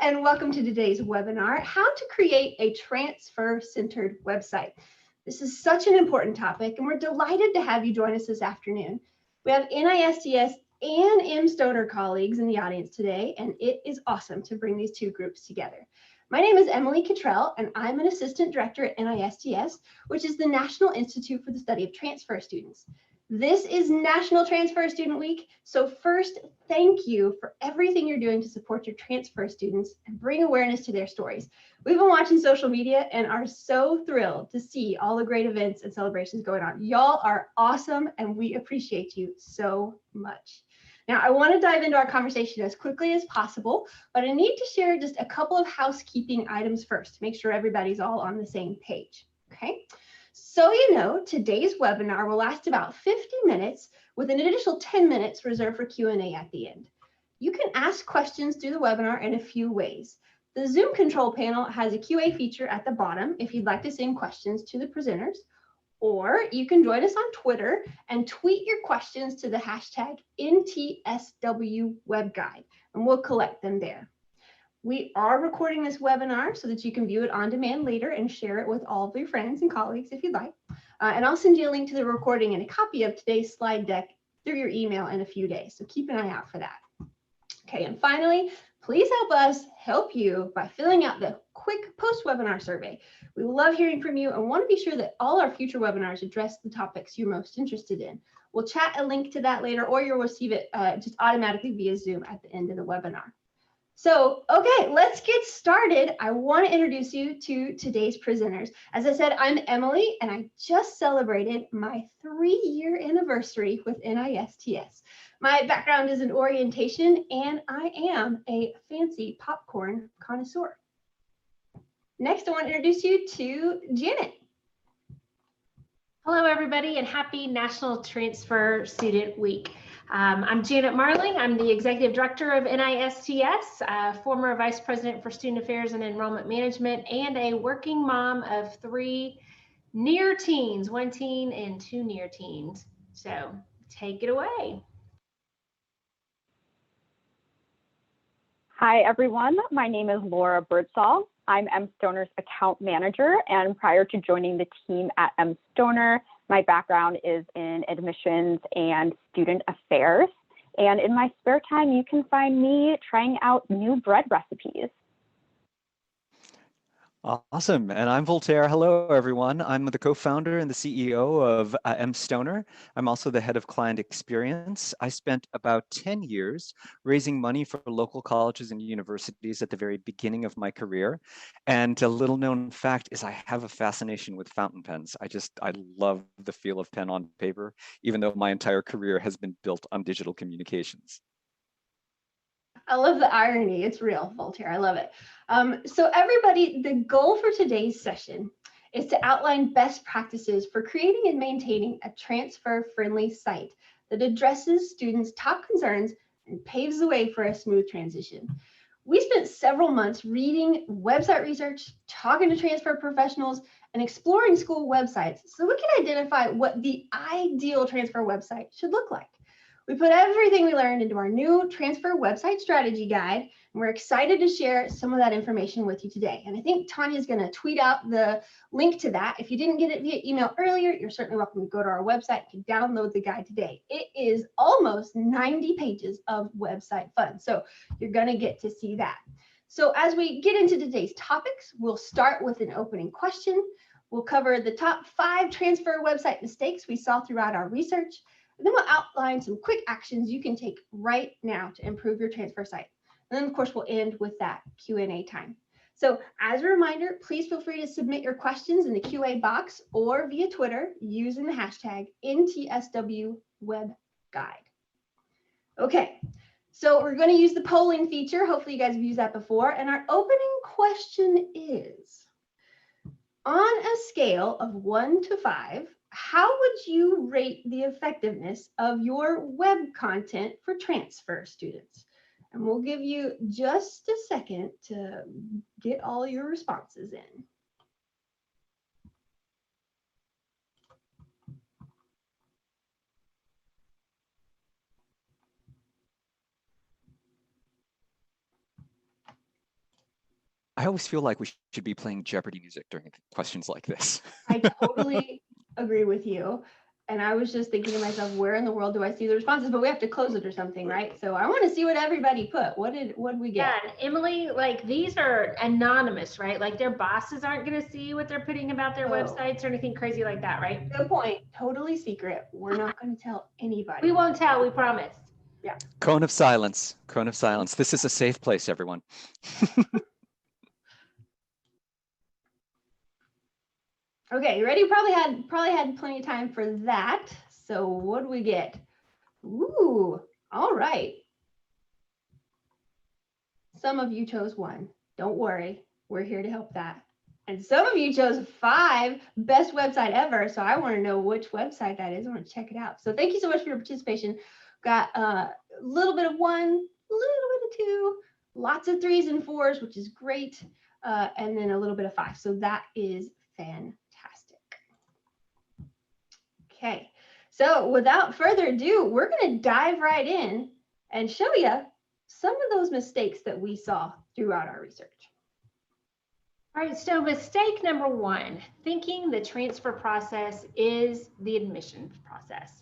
and welcome to today's webinar, How to Create a Transfer-Centered Website. This is such an important topic, and we're delighted to have you join us this afternoon. We have NISTS and mStoner colleagues in the audience today, and it is awesome to bring these two groups together. My name is Emily Kittrell, and I'm an assistant director at NISTS, which is the National Institute for the Study of Transfer Students. This is National Transfer Student Week, so first, thank you for everything you're doing to support your transfer students and bring awareness to their stories. We've been watching social media and are so thrilled to see all the great events and celebrations going on. Y'all are awesome, and we appreciate you so much. Now, I want to dive into our conversation as quickly as possible, but I need to share just a couple of housekeeping items first to make sure everybody's all on the same page, okay? So you know, today's webinar will last about 50 minutes with an additional 10 minutes reserved for Q&A at the end. You can ask questions through the webinar in a few ways. The Zoom control panel has a QA feature at the bottom if you'd like to send questions to the presenters, or you can join us on Twitter and tweet your questions to the hashtag NTSWWebGuide, and we'll collect them there. We are recording this webinar so that you can view it on demand later and share it with all of your friends and colleagues if you'd like. And I'll send you a link to the recording and a copy of today's slide deck through your email in a few days. So keep an eye out for that. Okay, and finally, please help us help you by filling out the quick post-webinar survey. We love hearing from you and want to be sure that all our future webinars address the topics you're most interested in. We'll chat a link to that later, or you'll receive it just automatically via Zoom at the end of the webinar. So, okay, let's get started. I want to introduce you to today's presenters. As I said, I'm Emily, and I just celebrated my 3-year anniversary with NISTS. My background is in orientation, and I am a fancy popcorn connoisseur. Next, I want to introduce you to Janet. Hello, everybody, and happy National Transfer Student Week. I'm Janet Marling. I'm the Executive Director of NISTS, former Vice President for Student Affairs and Enrollment Management, and a working mom of 3 near teens, 1 teen and 2 near teens. So take it away. Hi, everyone. My name is Laura Birdsall. I'm mStoner's account manager, and prior to joining the team at mStoner, my background is in admissions and student affairs. And in my spare time, you can find me trying out new bread recipes. Awesome. And I'm Voltaire. Hello, everyone. I'm the co-founder and the CEO of mStoner. I'm also the head of client experience. I spent about 10 years raising money for local colleges and universities at the very beginning of my career. And a little known fact is I have a fascination with fountain pens. I love the feel of pen on paper, even though my entire career has been built on digital communications. I love the irony. It's real, Voltaire. I love it. So everybody, the goal for today's session is to outline best practices for creating and maintaining a transfer-friendly site that addresses students' top concerns and paves the way for a smooth transition. We spent several months reading website research, talking to transfer professionals, and exploring school websites so we can identify what the ideal transfer website should look like. We put everything we learned into our new transfer website strategy guide, and we're excited to share some of that information with you today. And I think Tanya's going to tweet out the link to that. If you didn't get it via email earlier, you're certainly welcome to go to our website and download the guide today. It is almost 90 pages of website fun, so you're going to get to see that. So as we get into today's topics, we'll start with an opening question. We'll cover the top 5 transfer website mistakes we saw throughout our research. And then we'll outline some quick actions you can take right now to improve your transfer site. And then, of course, we'll end with that Q&A time. So as a reminder, please feel free to submit your questions in the QA box or via Twitter using the hashtag NTSWWebGuide. Okay, so we're going to use the polling feature. Hopefully you guys have used that before. And our opening question is, on a scale of 1 to 5, how would you rate the effectiveness of your web content for transfer students? And we'll give you just a second to get all your responses in. I always feel like we should be playing Jeopardy music during questions like this. I totally agree with you. And I was just thinking to myself, where in the world do I see the responses? But we have to close it or something, right? So I want to see what everybody put. What did we get? Yeah, and Emily, like these are anonymous, right? Like their bosses aren't going to see what they're putting about their websites or anything crazy like that, right? Good point. Totally secret. We're not going to tell anybody. We won't tell, we promise. Yeah. Cone of silence. Cone of silence. This is a safe place, everyone. Okay, you ready? Probably had plenty of time for that. So what do we get? Ooh, all right. Some of you chose 1. Don't worry, we're here to help that. And some of you chose 5, best website ever. So I want to know which website that is. I want to check it out. So thank you so much for your participation. Got a little bit of 1, a little bit of 2, lots of 3s and 4s, which is great. And then a little bit of 5. So that is fantastic. Okay, so without further ado, we're going to dive right in and show you some of those mistakes that we saw throughout our research. All right, so mistake number 1, thinking the transfer process is the admissions process.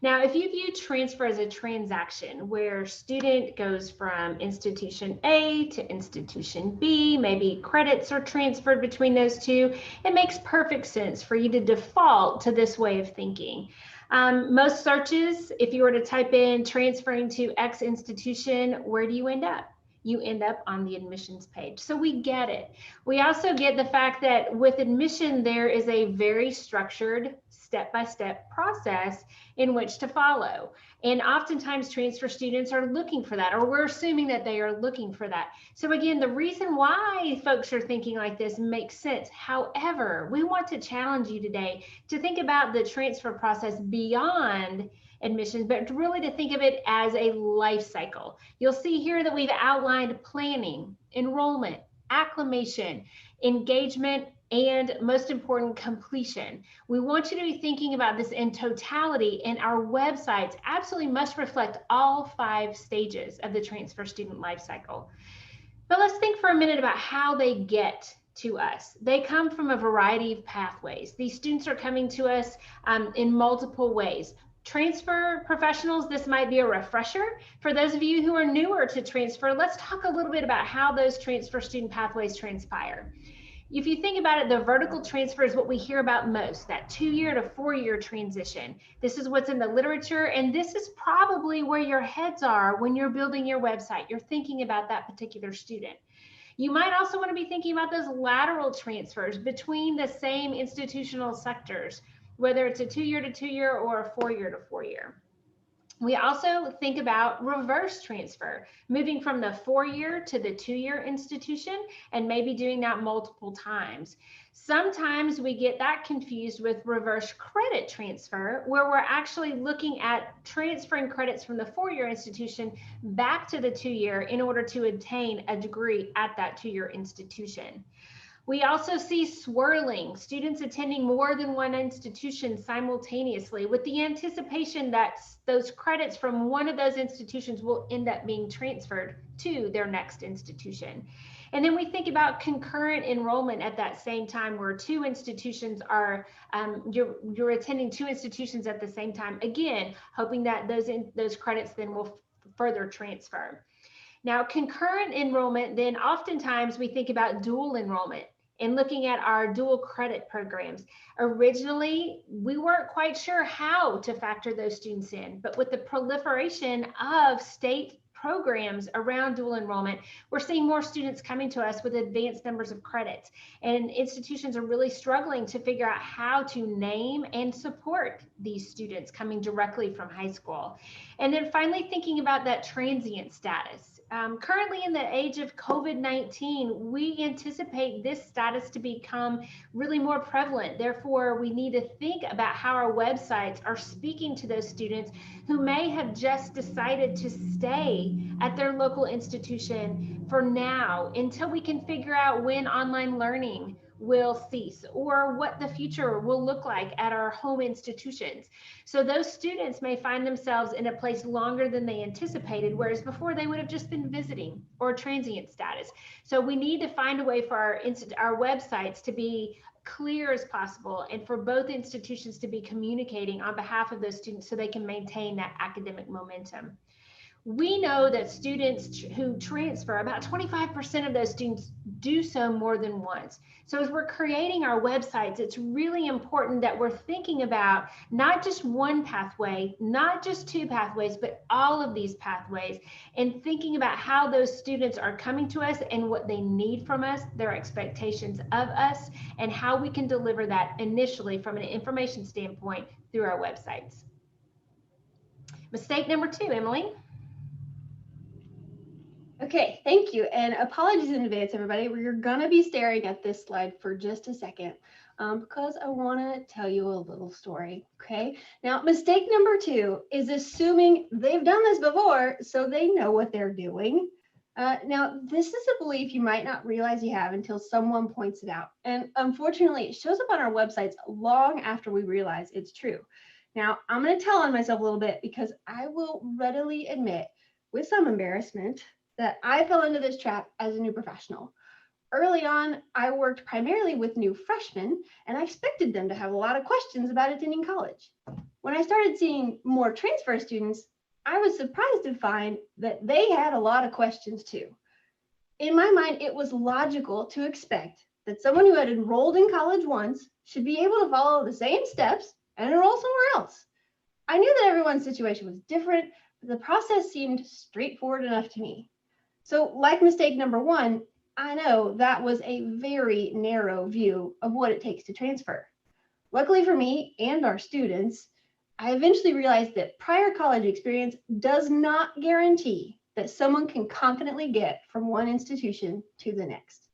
Now, if you view transfer as a transaction where student goes from institution A to institution B, maybe credits are transferred between those two, it makes perfect sense for you to default to this way of thinking. Most searches, if you were to type in transferring to X institution, where do you end up? You end up on the admissions page. So we get it. We also get the fact that with admission, there is a very structured step-by-step process in which to follow. And oftentimes transfer students are looking for that, or we're assuming that they are looking for that. So again, the reason why folks are thinking like this makes sense. However, we want to challenge you today to think about the transfer process beyond admissions, but really to think of it as a life cycle. You'll see here that we've outlined planning, enrollment, acclimation, engagement, and most important, completion. We want you to be thinking about this in totality, and our websites absolutely must reflect all 5 stages of the transfer student life cycle. But let's think for a minute about how they get to us. They come from a variety of pathways. These students are coming to us in multiple ways. Transfer professionals, this might be a refresher. For those of you who are newer to transfer, let's talk a little bit about how those transfer student pathways transpire. If you think about it, the vertical transfer is what we hear about most, that 2-year to 4-year transition. This is what's in the literature, and this is probably where your heads are when you're building your website. You're thinking about that particular student. You might also want to be thinking about those lateral transfers between the same institutional sectors, whether it's a 2-year to 2-year or a 4-year to 4-year. We also think about reverse transfer, moving from the 4-year to the 2-year institution and maybe doing that multiple times. Sometimes we get that confused with reverse credit transfer, where we're actually looking at transferring credits from the 4-year institution back to the 2-year in order to obtain a degree at that 2-year institution. We also see swirling, students attending more than one institution simultaneously with the anticipation that those credits from one of those institutions will end up being transferred to their next institution. And then we think about concurrent enrollment at that same time, where 2 institutions are, you're attending 2 institutions at the same time, again, hoping that those credits then will further transfer. Now, concurrent enrollment, then oftentimes we think about dual enrollment and looking at our dual credit programs. Originally, we weren't quite sure how to factor those students in, but with the proliferation of state programs around dual enrollment, we're seeing more students coming to us with advanced numbers of credits, and institutions are really struggling to figure out how to name and support these students coming directly from high school. And then finally, thinking about that transient status. Currently, in the age of COVID-19, we anticipate this status to become really more prevalent. Therefore, we need to think about how our websites are speaking to those students who may have just decided to stay at their local institution for now until we can figure out when online learning will cease or what the future will look like at our home institutions. So those students may find themselves in a place longer than they anticipated, whereas before they would have just been visiting or transient status. So we need to find a way for our websites to be clear as possible and for both institutions to be communicating on behalf of those students so they can maintain that academic momentum. We know that students who transfer, about 25% of those students do so more than once. So as we're creating our websites, it's really important that we're thinking about not just one pathway, not just two pathways, but all of these pathways, and thinking about how those students are coming to us and what they need from us, their expectations of us, and how we can deliver that initially from an information standpoint through our websites. Mistake number 2, Emily. Okay, thank you. And apologies in advance, everybody. We're going to be staring at this slide for just a second because I want to tell you a little story. Okay, now mistake number 2 is assuming they've done this before, so they know what they're doing. Now, this is a belief you might not realize you have until someone points it out. And unfortunately, it shows up on our websites long after we realize it's true. Now, I'm going to tell on myself a little bit because I will readily admit with some embarrassment that I fell into this trap as a new professional. Early on, I worked primarily with new freshmen, and I expected them to have a lot of questions about attending college. When I started seeing more transfer students, I was surprised to find that they had a lot of questions too. In my mind, it was logical to expect that someone who had enrolled in college once should be able to follow the same steps and enroll somewhere else. I knew that everyone's situation was different, but the process seemed straightforward enough to me. So like mistake number 1, I know that was a very narrow view of what it takes to transfer. Luckily for me and our students, I eventually realized that prior college experience does not guarantee that someone can confidently get from one institution to the next.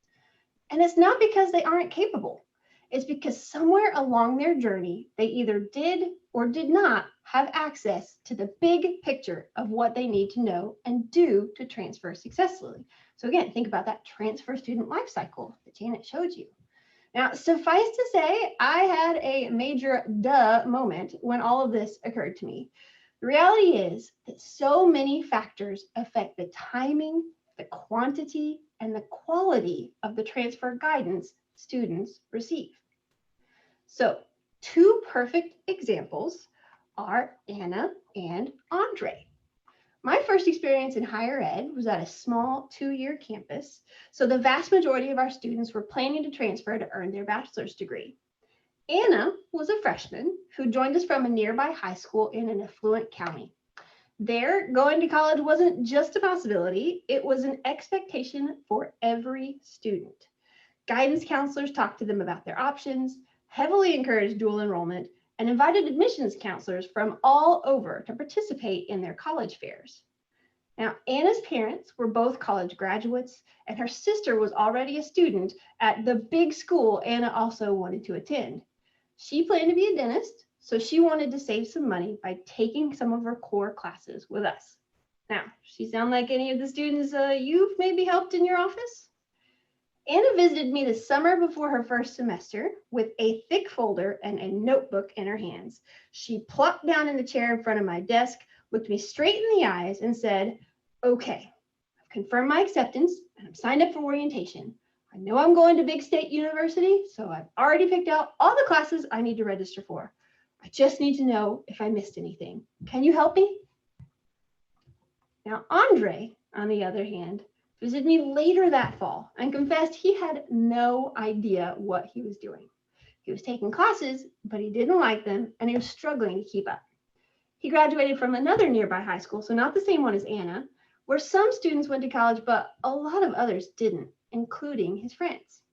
And it's not because they aren't capable. It's because somewhere along their journey, they either did or did not have access to the big picture of what they need to know and do to transfer successfully. So again, think about that transfer student life cycle that Janet showed you. Now, suffice to say, I had a major duh moment when all of this occurred to me. The reality is that so many factors affect the timing, the quantity, and the quality of the transfer guidance students receive. So 2 perfect examples are Anna and Andre. My first experience in higher ed was at a small 2-year campus, so the vast majority of our students were planning to transfer to earn their bachelor's degree. Anna was a freshman who joined us from a nearby high school in an affluent county. There, going to college wasn't just a possibility, it was an expectation for every student. Guidance counselors talked to them about their options, heavily encouraged dual enrollment, and invited admissions counselors from all over to participate in their college fairs. Now, Anna's parents were both college graduates, and her sister was already a student at the big school Anna also wanted to attend. She planned to be a dentist, so she wanted to save some money by taking some of her core classes with us. Now, she sound like any of the students you've maybe helped in your office? Anna visited me the summer before her first semester with a thick folder and a notebook in her hands. She plopped down in the chair in front of my desk, looked me straight in the eyes and said, "Okay, I've confirmed my acceptance and I'm signed up for orientation. I know I'm going to Big State University, so I've already picked out all the classes I need to register for. I just need to know if I missed anything. Can you help me?" Now, Andre, on the other hand, visited me later that fall and confessed he had no idea what he was doing. He was taking classes, but he didn't like them and he was struggling to keep up. He graduated from another nearby high school, so not the same one as Anna, where some students went to college, but a lot of others didn't, including his friends.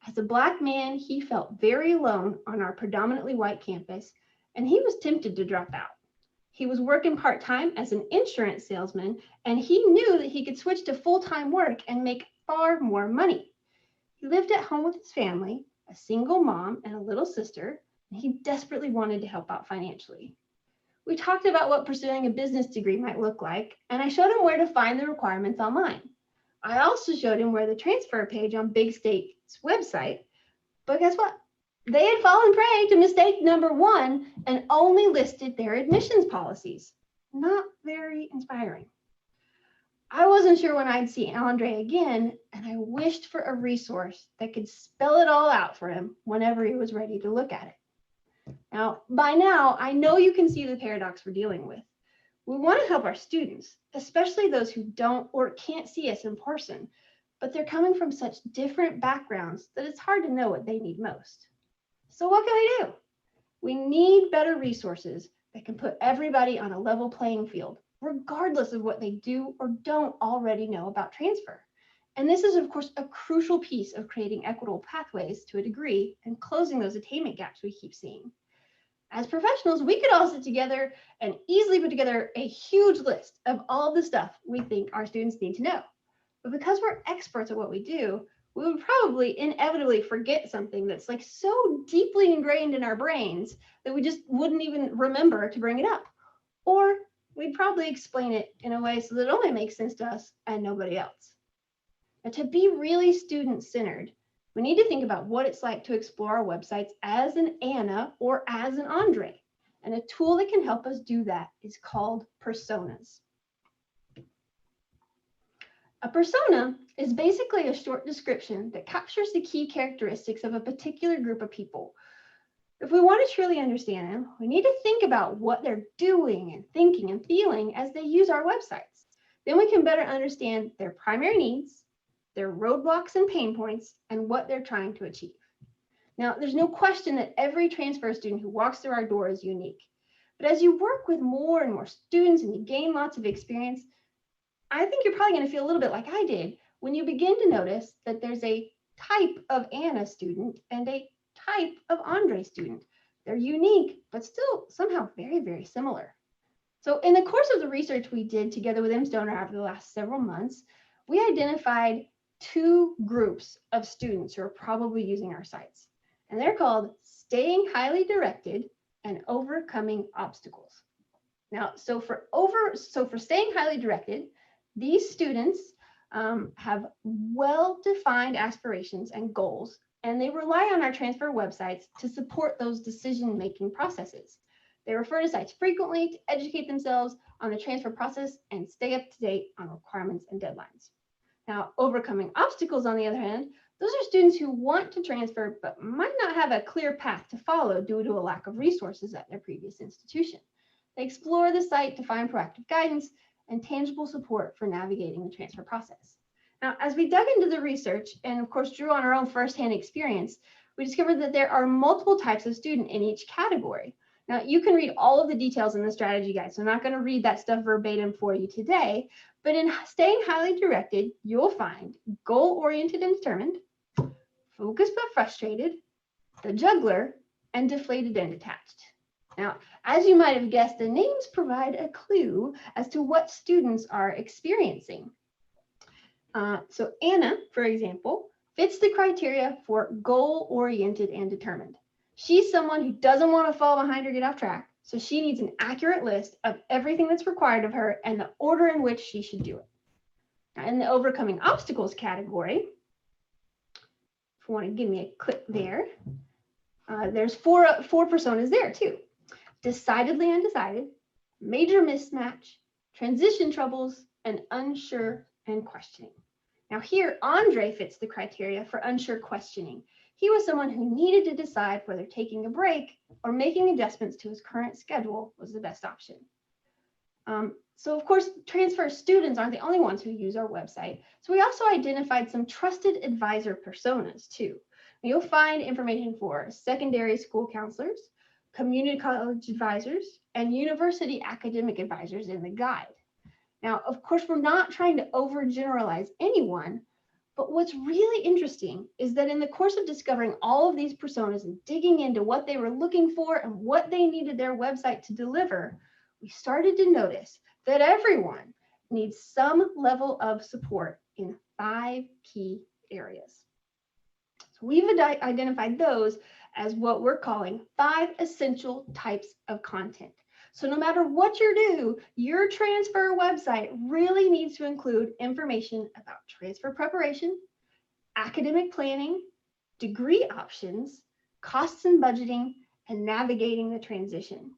As a Black man, he felt very alone on our predominantly white campus, and he was tempted to drop out. He was working part-time as an insurance salesman, and he knew that he could switch to full-time work and make far more money. He lived at home with his family, a single mom and a little sister, and he desperately wanted to help out financially. We talked about what pursuing a business degree might look like, and I showed him where to find the requirements online. I also showed him where the transfer page on Big State's website But guess what? They had fallen prey to mistake number one and only listed their admissions policies. Not very inspiring. I wasn't sure when I'd see Andre again, and I wished for a resource that could spell it all out for him whenever he was ready to look at it. Now, by now, I know you can see the paradox we're dealing with. We want to help our students, especially those who don't or can't see us in person, but they're coming from such different backgrounds that it's hard to know what they need most. So what can we do? We need better resources that can put everybody on a level playing field, regardless of what they do or don't already know about transfer. And this is, of course, a crucial piece of creating equitable pathways to a degree and closing those attainment gaps we keep seeing. As professionals, we could all sit together and easily put together a huge list of all the stuff we think our students need to know. But because we're experts at what we do, we would probably inevitably forget something that's like so deeply ingrained in our brains that we just wouldn't even remember to bring it up. Or we'd probably explain it in a way so that it only makes sense to us and nobody else. Now, to be really student-centered, we need to think about what it's like to explore our websites as an Anna or as an Andre. And a tool that can help us do that is called personas. A persona is basically a short description that captures the key characteristics of a particular group of people. If we want to truly understand them, we need to think about what they're doing and thinking and feeling as they use our websites. Then we can better understand their primary needs, their roadblocks and pain points, and what they're trying to achieve. Now, there's no question that every transfer student who walks through our door is unique. But as you work with more and more students and you gain lots of experience, I think you're probably going to feel a little bit like I did when you begin to notice that there's a type of Anna student and a type of Andre student. They're unique, but still somehow very, very similar. So in the course of the research we did together with mStoner over the last several months, we identified two groups of students who are probably using our sites. And they're called staying highly directed and overcoming obstacles. Now, so for staying highly directed, these students have well-defined aspirations and goals, and they rely on our transfer websites to support those decision-making processes. They refer to sites frequently to educate themselves on the transfer process and stay up to date on requirements and deadlines. Now, overcoming obstacles, on the other hand, those are students who want to transfer but might not have a clear path to follow due to a lack of resources at their previous institution. They explore the site to find proactive guidance and tangible support for navigating the transfer process. Now, as we dug into the research and of course drew on our own firsthand experience, we discovered that there are multiple types of student in each category. Now, you can read all of the details in the strategy guide, so I'm not going to read that stuff verbatim for you today, but in staying highly directed, you'll find goal-oriented and determined, focused but frustrated, the juggler, and deflated and detached. Now, as you might have guessed, the names provide a clue as to what students are experiencing. So Anna, for example, fits the criteria for goal-oriented and determined. She's someone who doesn't want to fall behind or get off track, so she needs an accurate list of everything that's required of her and the order in which she should do it. Now, in the overcoming obstacles category, if you want to give me a click there, there's four personas there too. Decidedly undecided, major mismatch, transition troubles, and unsure and questioning. Now here, Andre fits the criteria for unsure questioning. He was someone who needed to decide whether taking a break or making adjustments to his current schedule was the best option. So of course, transfer students aren't the only ones who use our website. So we also identified some trusted advisor personas too. You'll find information for secondary school counselors, community college advisors, and university academic advisors in the guide. Now, of course, we're not trying to overgeneralize anyone, but what's really interesting is that in the course of discovering all of these personas and digging into what they were looking for and what they needed their website to deliver, we started to notice that everyone needs some level of support in 5 key areas. So we've identified those as what we're calling 5 essential types of content. So no matter what you do, your transfer website really needs to include information about transfer preparation, academic planning, degree options, costs and budgeting, and navigating the transition.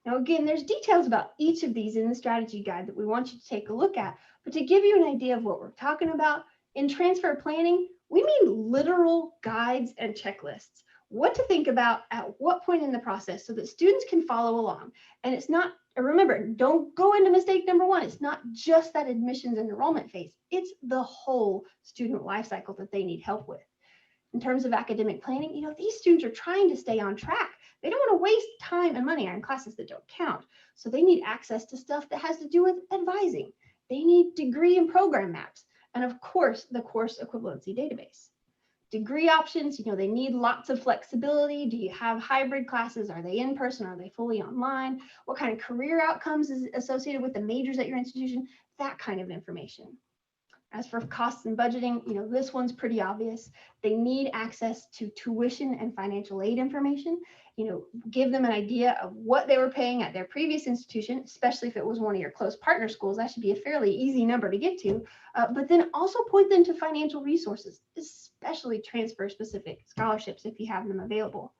Now, again, there's details about each of these in the strategy guide that we want you to take a look at, but to give you an idea of what we're talking about, in transfer planning, we mean literal guides and checklists, what to think about at what point in the process so that students can follow along. And it's not, remember, don't go into mistake number one. It's not just that admissions and enrollment phase. It's the whole student life cycle that they need help with. In terms of academic planning, these students are trying to stay on track. They don't want to waste time and money on classes that don't count. So they need access to stuff that has to do with advising. They need degree and program maps. And of course, the course equivalency database. Degree options, they need lots of flexibility. Do you have hybrid classes? Are they in person? Are they fully online? What kind of career outcomes is associated with the majors at your institution? That kind of information. As for costs and budgeting, this one's pretty obvious. They need access to tuition and financial aid information. Give them an idea of what they were paying at their previous institution, especially if it was one of your close partner schools. That should be a fairly easy number to get to. But then also point them to financial resources, especially transfer-specific scholarships if you have them available.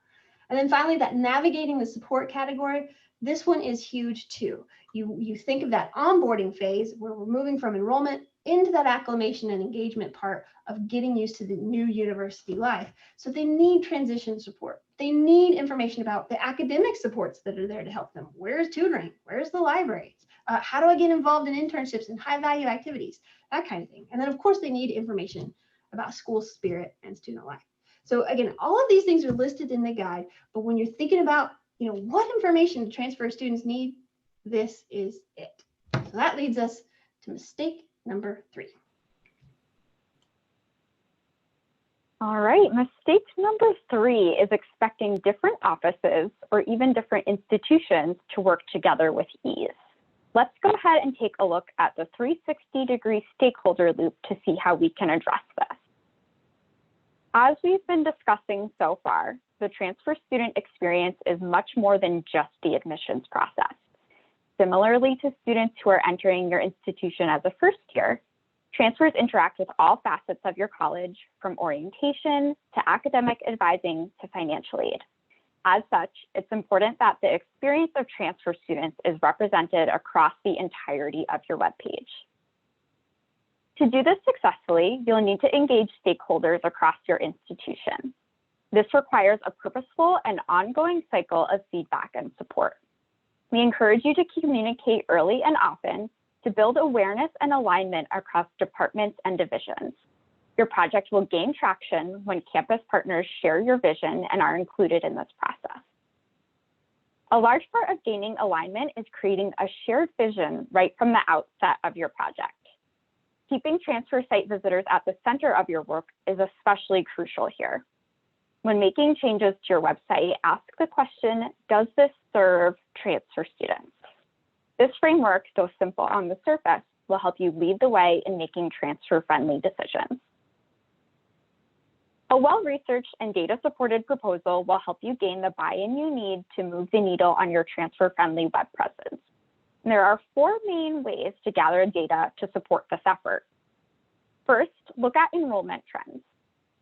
And then finally, that navigating the support category, this one is huge too. You think of that onboarding phase where we're moving from enrollment into that acclimation and engagement part of getting used to the new university life. So they need transition support. They need information about the academic supports that are there to help them. Where's tutoring? Where's the library? How do I get involved in internships and high value activities? That kind of thing. And then of course they need information about school spirit and student life. So again, all of these things are listed in the guide, but when you're thinking about, what information transfer students need, this is it. So that leads us to mistake number 3. All right, mistake number 3 is expecting different offices or even different institutions to work together with ease. Let's go ahead and take a look at the 360-degree stakeholder loop to see how we can address this. As we've been discussing so far, the transfer student experience is much more than just the admissions process. Similarly to students who are entering your institution as a first year, transfers interact with all facets of your college, from orientation to academic advising to financial aid. As such, it's important that the experience of transfer students is represented across the entirety of your webpage. To do this successfully, you'll need to engage stakeholders across your institution. This requires a purposeful and ongoing cycle of feedback and support. We encourage you to communicate early and often to build awareness and alignment across departments and divisions. Your project will gain traction when campus partners share your vision and are included in this process. A large part of gaining alignment is creating a shared vision right from the outset of your project. Keeping transfer site visitors at the center of your work is especially crucial here. When making changes to your website, ask the question, does this serve transfer students? This framework, though simple on the surface, will help you lead the way in making transfer-friendly decisions. A well-researched and data-supported proposal will help you gain the buy-in you need to move the needle on your transfer-friendly web presence. And there are 4 main ways to gather data to support this effort. First, look at enrollment trends.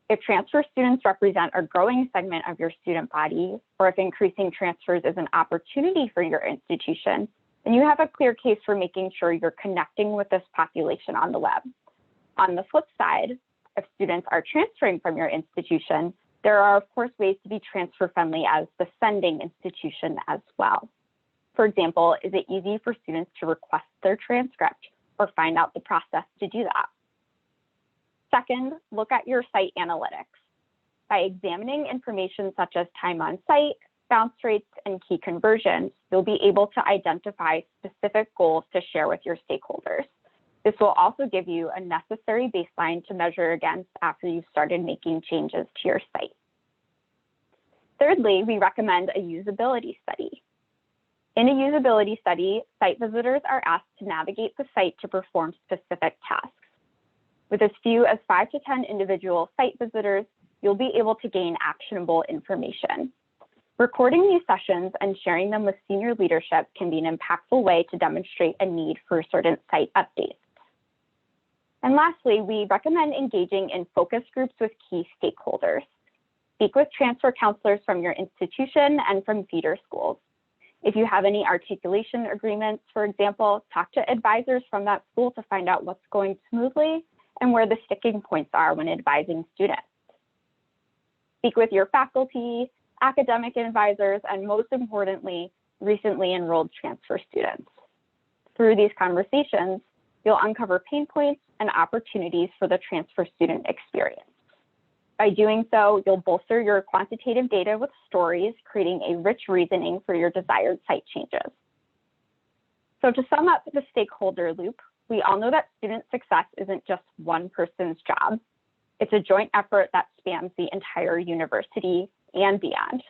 If transfer students represent a growing segment of your student body, or if increasing transfers is an opportunity for your institution, then you have a clear case for making sure you're connecting with this population on the web. On the flip side, if students are transferring from your institution, there are of course ways to be transfer friendly as the sending institution as well. For example, is it easy for students to request their transcript or find out the process to do that? Second, look at your site analytics. By examining information such as time on site, bounce rates, and key conversions, you'll be able to identify specific goals to share with your stakeholders. This will also give you a necessary baseline to measure against after you've started making changes to your site. Thirdly, we recommend a usability study. In a usability study, site visitors are asked to navigate the site to perform specific tasks. With as few as 5 to 10 individual site visitors, you'll be able to gain actionable information. Recording these sessions and sharing them with senior leadership can be an impactful way to demonstrate a need for certain site updates. And lastly, we recommend engaging in focus groups with key stakeholders. Speak with transfer counselors from your institution and from feeder schools. If you have any articulation agreements, for example, talk to advisors from that school to find out what's going smoothly and where the sticking points are when advising students. Speak with your faculty, academic advisors, and most importantly, recently enrolled transfer students. Through these conversations, you'll uncover pain points and opportunities for the transfer student experience. By doing so, you'll bolster your quantitative data with stories, creating a rich reasoning for your desired site changes. So to sum up the stakeholder loop, we all know that student success isn't just one person's job. It's a joint effort that spans the entire university and beyond.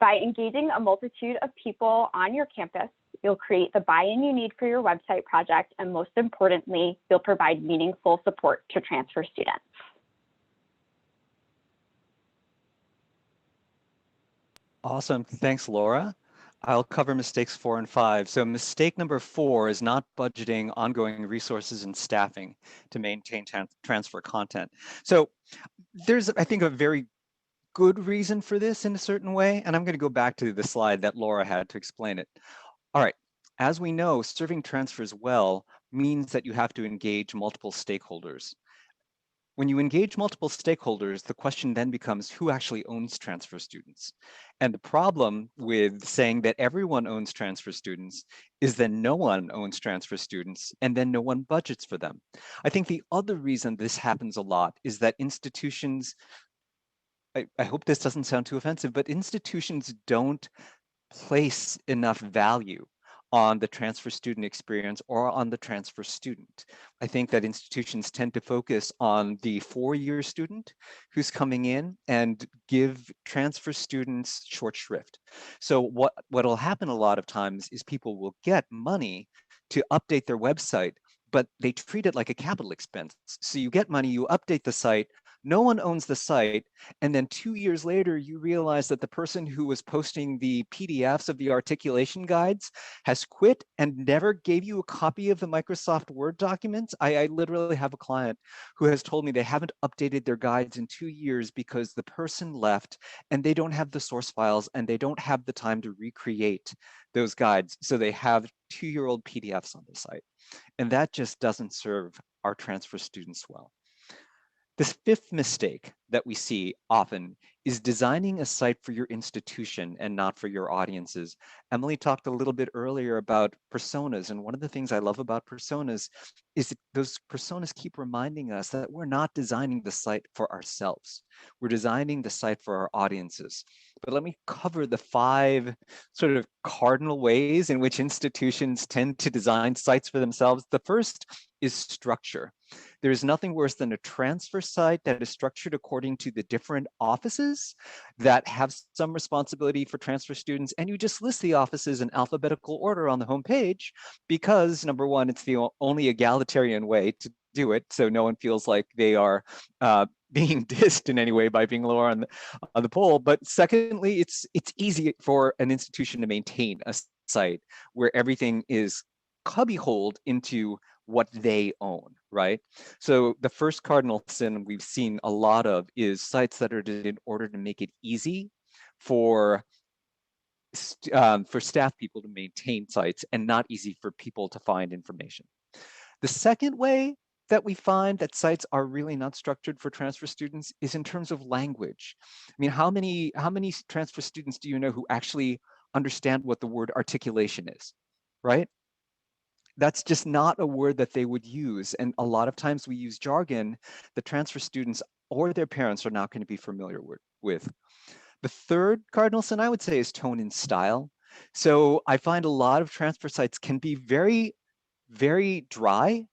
By engaging a multitude of people on your campus, you'll create the buy-in you need for your website project, and most importantly, you'll provide meaningful support to transfer students. Awesome. Thanks, Laura. I'll cover mistakes 4 and 5. So mistake number 4 is not budgeting ongoing resources and staffing to maintain transfer content. So there's, I think, a very good reason for this in a certain way. And I'm going to go back to the slide that Laura had to explain it. All right. As we know, serving transfers well means that you have to engage multiple stakeholders. When you engage multiple stakeholders, the question then becomes who actually owns transfer students? And the problem with saying that everyone owns transfer students is that no one owns transfer students and then no one budgets for them. I think the other reason this happens a lot is that institutions, I hope this doesn't sound too offensive, but institutions don't place enough value on the transfer student experience or on the transfer student. I think that institutions tend to focus on the 4-year student who's coming in and give transfer students short shrift. So what'll happen a lot of times is people will get money to update their website, but they treat it like a capital expense. So you get money, you update the site, no one owns the site, and then 2 years later, you realize that the person who was posting the PDFs of the articulation guides has quit and never gave you a copy of the Microsoft Word documents. I literally have a client who has told me they haven't updated their guides in 2 years because the person left and they don't have the source files and they don't have the time to recreate those guides. So they have 2-year-old PDFs on the site. And that just doesn't serve our transfer students well. This 5th mistake that we see often is designing a site for your institution and not for your audiences. Emily talked a little bit earlier about personas, and one of the things I love about personas is that those personas keep reminding us that we're not designing the site for ourselves. We're designing the site for our audiences. But let me cover the 5 sort of cardinal ways in which institutions tend to design sites for themselves. The first is structure. There is nothing worse than a transfer site that is structured according to the different offices that have some responsibility for transfer students, and you just list the offices in alphabetical order on the homepage because, number one, it's the only egalitarian way to do it, so no one feels like they are being dissed in any way by being lower on the poll. But secondly, it's easy for an institution to maintain a site where everything is cubbyholed into what they own, right? So the first cardinal sin we've seen a lot of is sites that are in order to make it easy for staff people to maintain sites and not easy for people to find information. The second way that we find that sites are really not structured for transfer students is in terms of language. I mean, how many transfer students do you know who actually understand what the word articulation is, right? That's just not a word that they would use. And a lot of times we use jargon that transfer students or their parents are not going to be familiar with. The third cardinal sin I would say is tone and style. So I find a lot of transfer sites can be very, very dry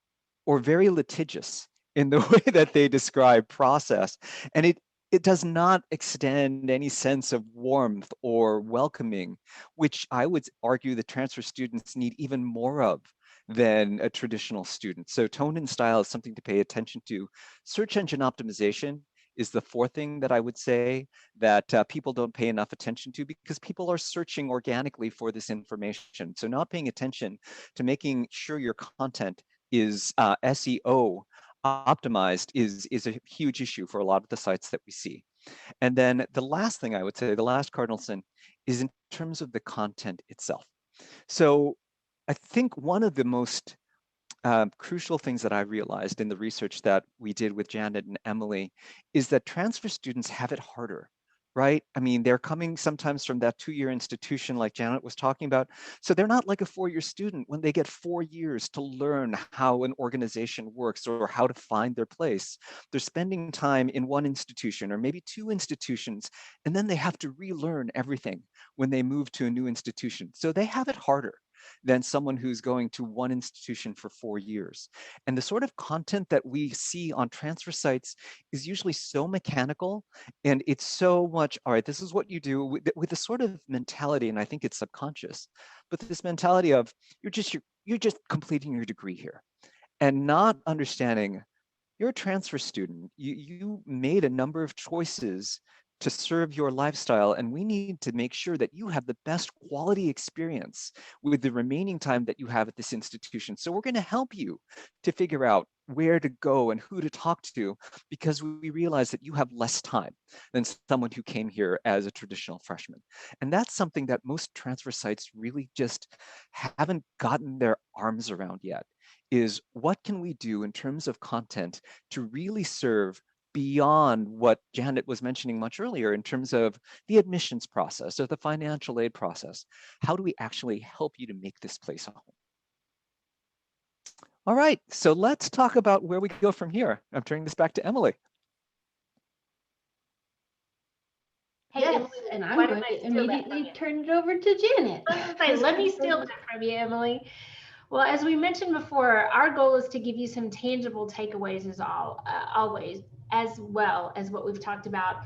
or very litigious in the way that they describe process. And it does not extend any sense of warmth or welcoming, which I would argue that transfer students need even more of than a traditional student. So tone and style is something to pay attention to. Search engine optimization is the 4th thing that I would say that people don't pay enough attention to because people are searching organically for this information. So not paying attention to making sure your content is SEO optimized is a huge issue for a lot of the sites that we see. And then the last thing I would say, the last cardinal sin, is in terms of the content itself. So I think one of the most crucial things that I realized in the research that we did with Janet and Emily is that transfer students have it harder, right? I mean, they're coming sometimes from that 2-year institution like Janet was talking about. So they're not like a 4-year student when they get 4 years to learn how an organization works or how to find their place. They're spending time in one institution or maybe 2 institutions, and then they have to relearn everything when they move to a new institution. So they have it harder than someone who's going to one institution for 4 years. And the sort of content that we see on transfer sites is usually so mechanical, and it's so much, all right, this is what you do with a sort of mentality, and I think it's subconscious, but this mentality of you're just completing your degree here and not understanding you're a transfer student. You made a number of choices to serve your lifestyle, and we need to make sure that you have the best quality experience with the remaining time that you have at this institution. So we're going to help you to figure out where to go and who to talk to, because we realize that you have less time than someone who came here as a traditional freshman. And that's something that most transfer sites really just haven't gotten their arms around yet, is what can we do in terms of content to really serve beyond what Janet was mentioning much earlier in terms of the admissions process or the financial aid process. How do we actually help you to make this place a home? All right, so let's talk about where we go from here. I'm turning this back to Emily. Hey, Yes, Emily, and why I'm don't going I to steal that from immediately you? turn it over to Janet. Let me steal that from you, Emily. Well, as we mentioned before, our goal is to give you some tangible takeaways as always, as well as what we've talked about.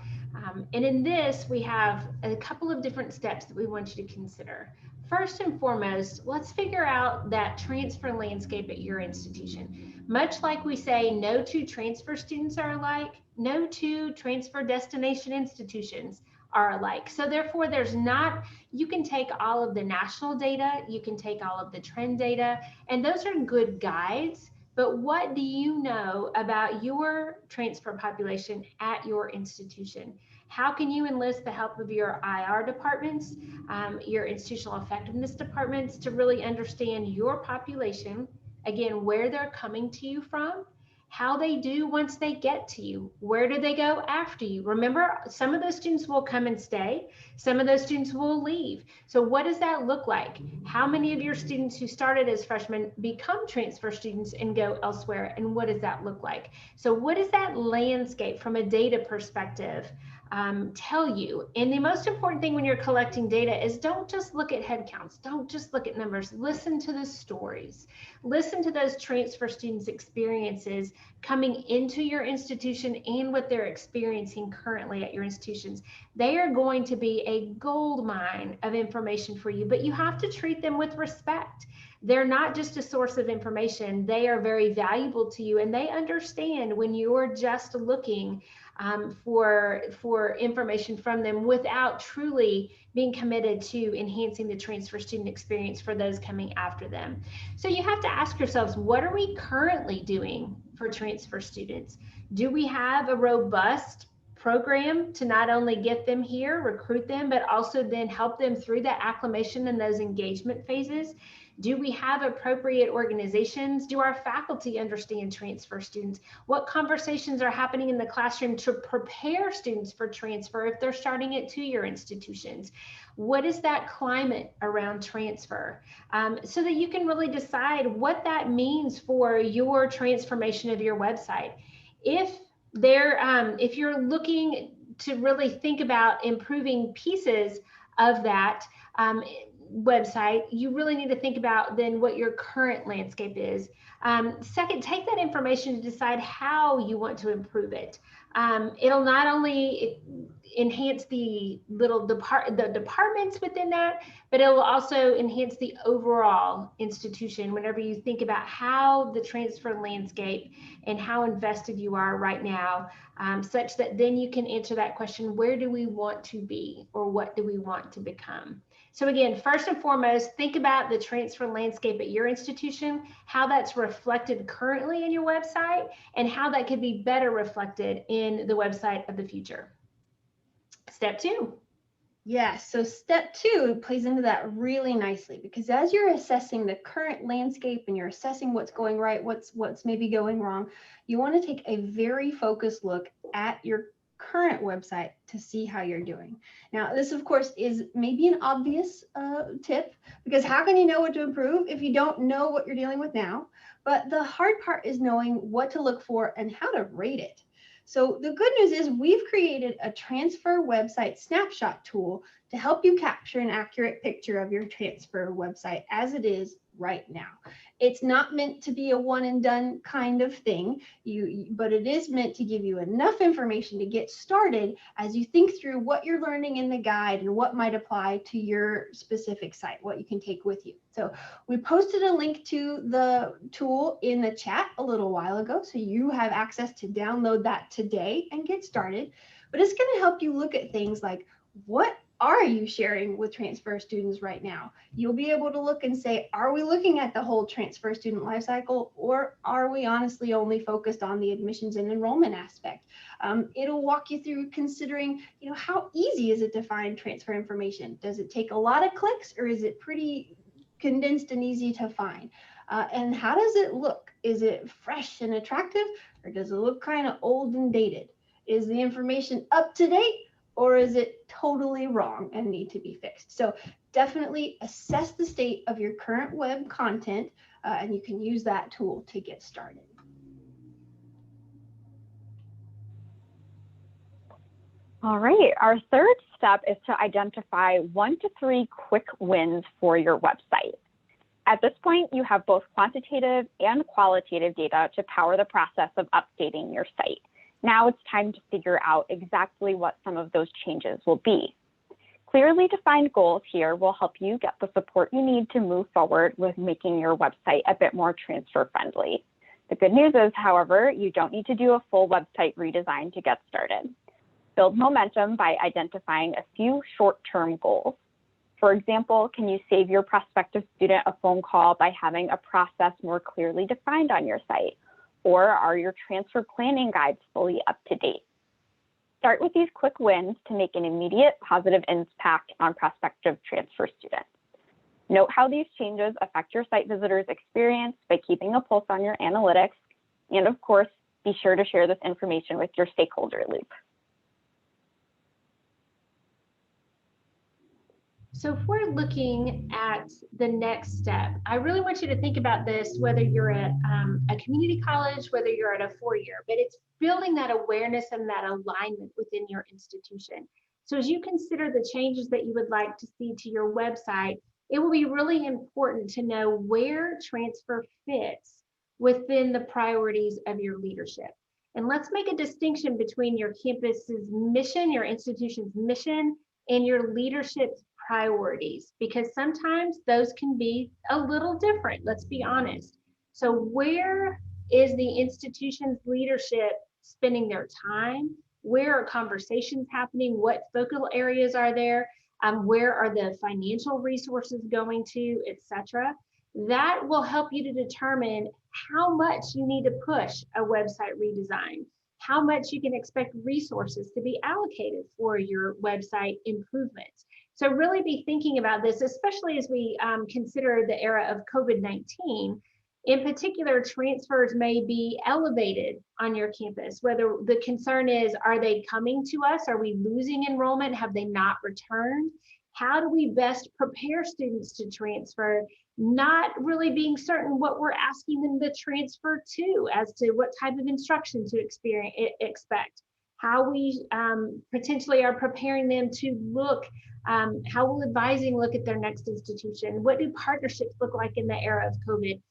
And in this, we have a couple of different steps that we want you to consider. First and foremost, let's figure out that transfer landscape at your institution. Much like we say no two transfer students are alike, no two transfer destination institutions are alike. So therefore, there's not, you can take all of the national data, you can take all of the trend data, and those are good guides. But what do you know about your transfer population at your institution? How can you enlist the help of your IR departments, your institutional effectiveness departments, to really understand your population, again, where they're coming to you from, how they do once they get to you, where do they go after you? Remember, some of those students will come and stay, some of those students will leave. So what does that look like? How many of your students who started as freshmen become transfer students and go elsewhere, and what does that look like? So what is that landscape from a data perspective tell you? And the most important thing when you're collecting data is don't just look at head counts, don't just look at numbers, listen to the stories. Listen to those transfer students' experiences coming into your institution and what they're experiencing currently at your institutions. They are going to be a gold mine of information for you, but you have to treat them with respect. They're not just a source of information, they are very valuable to you, and they understand when you're just looking for information from them without truly being committed to enhancing the transfer student experience for those coming after them. So you have to ask yourselves, what are we currently doing for transfer students? Do we have a robust program to not only get them here, recruit them, but also then help them through that acclimation and those engagement phases? Do we have appropriate organizations? Do our faculty understand transfer students? What conversations are happening in the classroom to prepare students for transfer if they're starting at 2-year institutions? What is that climate around transfer? So that you can really decide what that means for your transformation of your website. If you're looking to really think about improving pieces of that website, you really need to think about then what your current landscape is. Second, take that information to decide how you want to improve it. It'll not only enhance the departments within that, but it will also enhance the overall institution whenever you think about how the transfer landscape and how invested you are right now, such that then you can answer that question, where do we want to be, or what do we want to become? So again, first and foremost, think about the transfer landscape at your institution, how that's reflected currently in your website, and how that could be better reflected in the website of the future. Step 2. Yes, so step 2 plays into that really nicely, because as you're assessing the current landscape and you're assessing what's going right, what's maybe going wrong, you want to take a very focused look at your current website to see how you're doing. Now, this of course is maybe an obvious tip, because how can you know what to improve if you don't know what you're dealing with now? But the hard part is knowing what to look for and how to rate it. So the good news is we've created a transfer website snapshot tool to help you capture an accurate picture of your transfer website as it is right now. It's not meant to be a one and done kind of thing, but it is meant to give you enough information to get started as you think through what you're learning in the guide and what might apply to your specific site, what you can take with you. So we posted a link to the tool in the chat a little while ago, so you have access to download that today and get started. But it's going to help you look at things like, what are you sharing with transfer students right now? You'll be able to look and say, are we looking at the whole transfer student lifecycle, or are we honestly only focused on the admissions and enrollment aspect? It'll walk you through considering, how easy is it to find transfer information? Does it take a lot of clicks, or is it pretty condensed and easy to find? And how does it look? Is it fresh and attractive, or does it look kind of old and dated? Is the information up to date, or is it totally wrong and need to be fixed? So definitely assess the state of your current web content, and you can use that tool to get started. All right, our third step is to identify 1 to 3 quick wins for your website. At this point, you have both quantitative and qualitative data to power the process of updating your site. Now it's time to figure out exactly what some of those changes will be. Clearly defined goals here will help you get the support you need to move forward with making your website a bit more transfer friendly. The good news is, however, you don't need to do a full website redesign to get started. Build momentum by identifying a few short-term goals. For example, can you save your prospective student a phone call by having a process more clearly defined on your site? Or are your transfer planning guides fully up to date? Start with these quick wins to make an immediate positive impact on prospective transfer students. Note how these changes affect your site visitors' experience by keeping a pulse on your analytics. And of course, be sure to share this information with your stakeholder loop. So if we're looking at the next step, I really want you to think about this, whether you're at a community college, whether you're at a four-year, but it's building that awareness and that alignment within your institution. So as you consider the changes that you would like to see to your website, it will be really important to know where transfer fits within the priorities of your leadership. And let's make a distinction between your campus's mission, your institution's mission, and your leadership's priorities, because sometimes those can be a little different, let's be honest. So where is the institution's leadership spending their time? Where are conversations happening? What focal areas are there? Where are the financial resources going to, etc.? That will help you to determine how much you need to push a website redesign, how much you can expect resources to be allocated for your website improvements. So really be thinking about this, especially as we consider the era of COVID-19. In particular, transfers may be elevated on your campus, whether the concern is, are they coming to us? Are we losing enrollment? Have they not returned? How do we best prepare students to transfer, not really being certain what we're asking them to transfer to, as to what type of instruction to expect, how we potentially are preparing them to look, how will advising look at their next institution? What do partnerships look like in the era of COVID?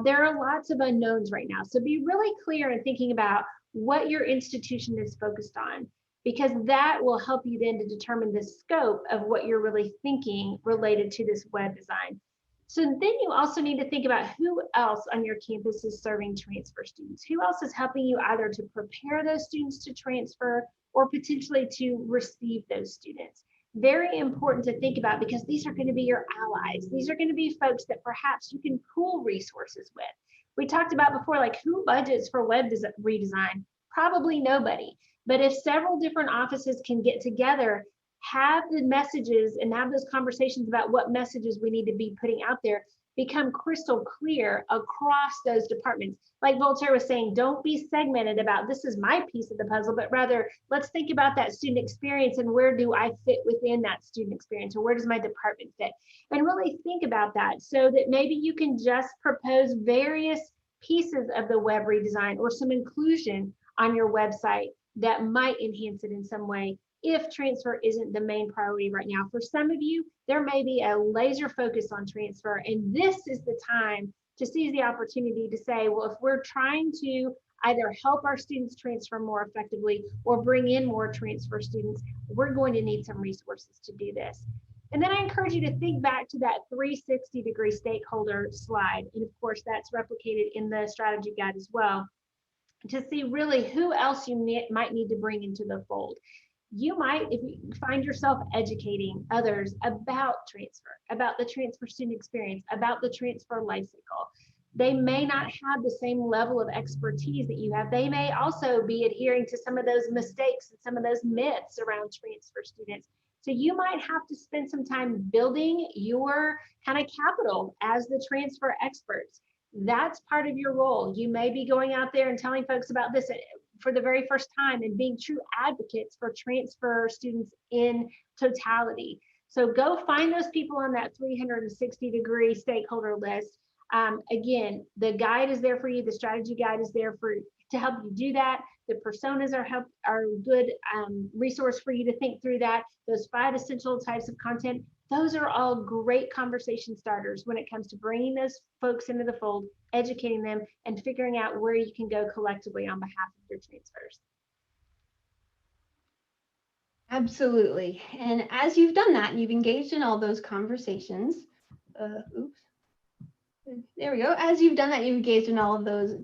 There are lots of unknowns right now. So be really clear in thinking about what your institution is focused on, because that will help you then to determine the scope of what you're really thinking related to this web design. So then you also need to think about who else on your campus is serving transfer students. Who else is helping you either to prepare those students to transfer or potentially to receive those students. Very important to think about, because these are going to be your allies. These are going to be folks that perhaps you can pool resources with. We talked about before, like, who budgets for web redesign? Probably nobody. But if several different offices can get together, have the messages and have those conversations about what messages we need to be putting out there become crystal clear across those departments. Like Voltaire was saying, don't be segmented about this is my piece of the puzzle, but rather let's think about that student experience and where do I fit within that student experience, or where does my department fit? And really think about that so that maybe you can just propose various pieces of the web redesign or some inclusion on your website that might enhance it in some way if transfer isn't the main priority right now. For some of you, there may be a laser focus on transfer, and this is the time to seize the opportunity to say, well, if we're trying to either help our students transfer more effectively or bring in more transfer students, we're going to need some resources to do this. And then I encourage you to think back to that 360-degree stakeholder slide. And of course, that's replicated in the strategy guide as well, to see really who else you might need to bring into the fold. You might, if you find yourself educating others about transfer, about the transfer student experience, about the transfer life cycle, they may not have the same level of expertise that you have. They may also be adhering to some of those mistakes and some of those myths around transfer students. So you might have to spend some time building your kind of capital as the transfer experts. That's part of your role. You may be going out there and telling folks about this for the very first time and being true advocates for transfer students in totality. So go find those people on that 360-degree stakeholder list. Again, the guide is there for you. The strategy guide is there to help you do that. The personas are a good resource for you to think through that. Those 5 essential types of content, those are all great conversation starters when it comes to bringing those folks into the fold, educating them, and figuring out where you can go collectively on behalf of your transfers. Absolutely. And as you've done that and you've engaged in all those conversations, there we go. As you've done that, you've engaged in all of those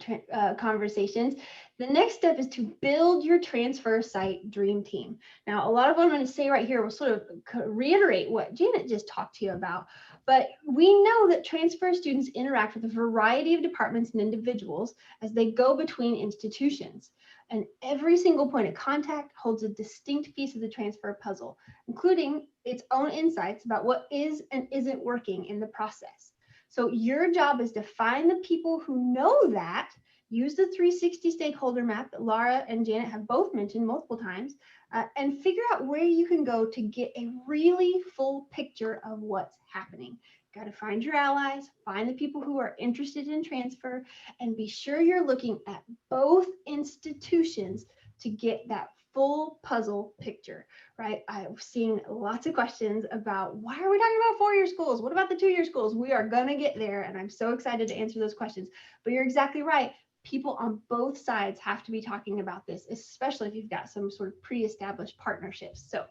conversations. The next step is to build your transfer site dream team. Now, a lot of what I'm going to say right here will sort of reiterate what Janet just talked to you about, but we know that transfer students interact with a variety of departments and individuals as they go between institutions. And every single point of contact holds a distinct piece of the transfer puzzle, including its own insights about what is and isn't working in the process. So your job is to find the people who know that, use the 360 stakeholder map that Laura and Janet have both mentioned multiple times, and figure out where you can go to get a really full picture of what's happening. Got to find your allies, find the people who are interested in transfer, and be sure you're looking at both institutions to get that full puzzle picture, right? I've seen lots of questions about why are we talking about 4-year schools? What about the 2-year schools? We are going to get there, and I'm so excited to answer those questions. But you're exactly right. People on both sides have to be talking about this, especially if you've got some sort of pre-established partnerships. So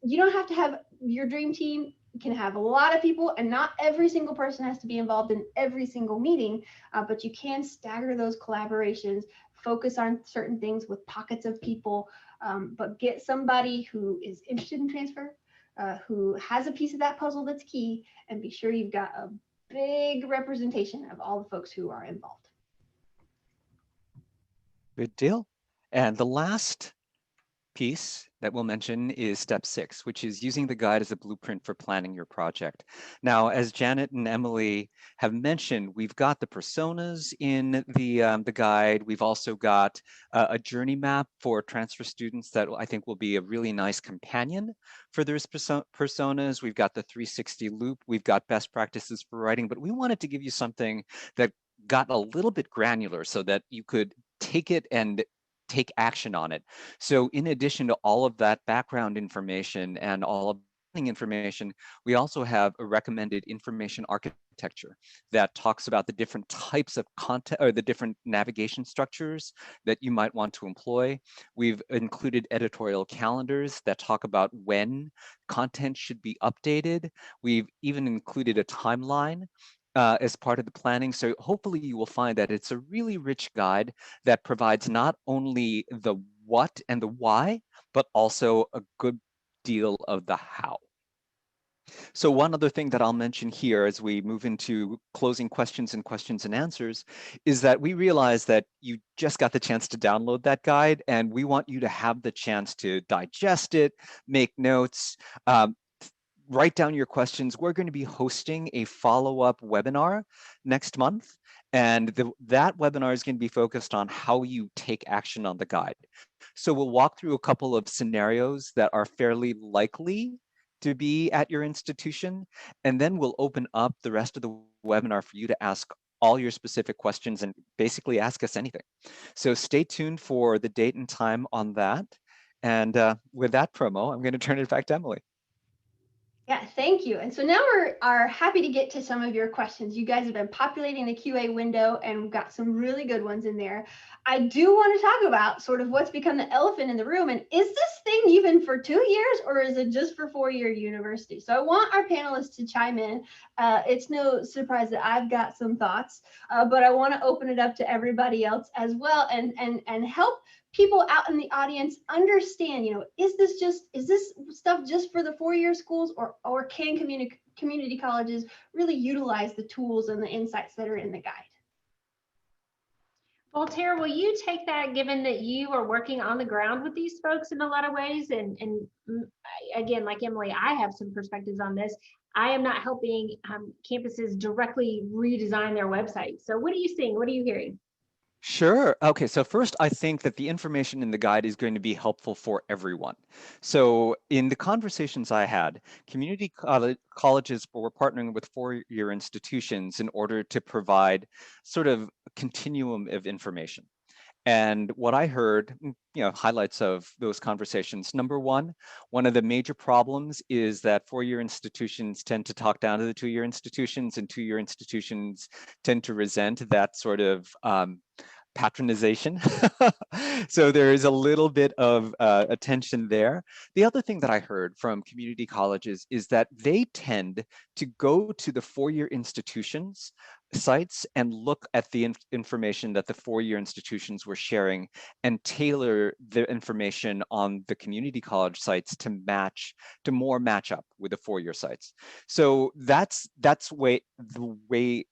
you don't have to have your dream team. You can have a lot of people, and not every single person has to be involved in every single meeting, but you can stagger those collaborations, focus on certain things with pockets of people, but get somebody who is interested in transfer, who has a piece of that puzzle that's key, and be sure you've got a big representation of all the folks who are involved. Good deal. And the last piece that we'll mention is step 6, which is using the guide as a blueprint for planning your project. Now, as Janet and Emily have mentioned, we've got the personas in the guide. We've also got a journey map for transfer students that I think will be a really nice companion for those personas. We've got the 360 loop. We've got best practices for writing, but we wanted to give you something that got a little bit granular so that you could take it and take action on it. So in addition to all of that background information and all of the information, we also have a recommended information architecture that talks about the different types of content or the different navigation structures that you might want to employ. We've included editorial calendars that talk about when content should be updated. We've even included a timeline as part of the planning. So hopefully you will find that it's a really rich guide that provides not only the what and the why, but also a good deal of the how. So one other thing that I'll mention here as we move into closing questions and answers is that we realize that you just got the chance to download that guide, and we want you to have the chance to digest it, make notes, write down your questions. We're going to be hosting a follow-up webinar next month, and that webinar is going to be focused on how you take action on the guide. So we'll walk through a couple of scenarios that are fairly likely to be at your institution, and then we'll open up the rest of the webinar for you to ask all your specific questions and basically ask us anything. So stay tuned for the date and time on that. And with that promo, I'm going to turn it back to Emily. Yeah, thank you. And so now we are happy to get to some of your questions. You guys have been populating the QA window, and we've got some really good ones in there. I do want to talk about sort of what's become the elephant in the room. And is this thing even for 2 years, or is it just for 4-year university? So I want our panelists to chime in. It's no surprise that I've got some thoughts, but I want to open it up to everybody else as well, and help people out in the audience understand, is this stuff just for the 4-year schools, or can community colleges really utilize the tools and the insights that are in the guide? Voltaire, will you take that, given that you are working on the ground with these folks in a lot of ways? And again, like Emily, I have some perspectives on this. I am not helping campuses directly redesign their websites. So what are you seeing? What are you hearing? Sure. Okay, so first, I think that the information in the guide is going to be helpful for everyone. So in the conversations I had, community colleges were partnering with 4-year institutions in order to provide sort of a continuum of information. And what I heard, highlights of those conversations. Number one of the major problems is that 4-year institutions tend to talk down to the 2-year institutions, and 2-year institutions tend to resent that sort of patronization. So there is a little bit of attention there. The other thing that I heard from community colleges is that they tend to go to the 4-year institutions sites and look at the information that the 4-year institutions were sharing and tailor the information on the community college sites to more match up with the 4-year sites. So that's the way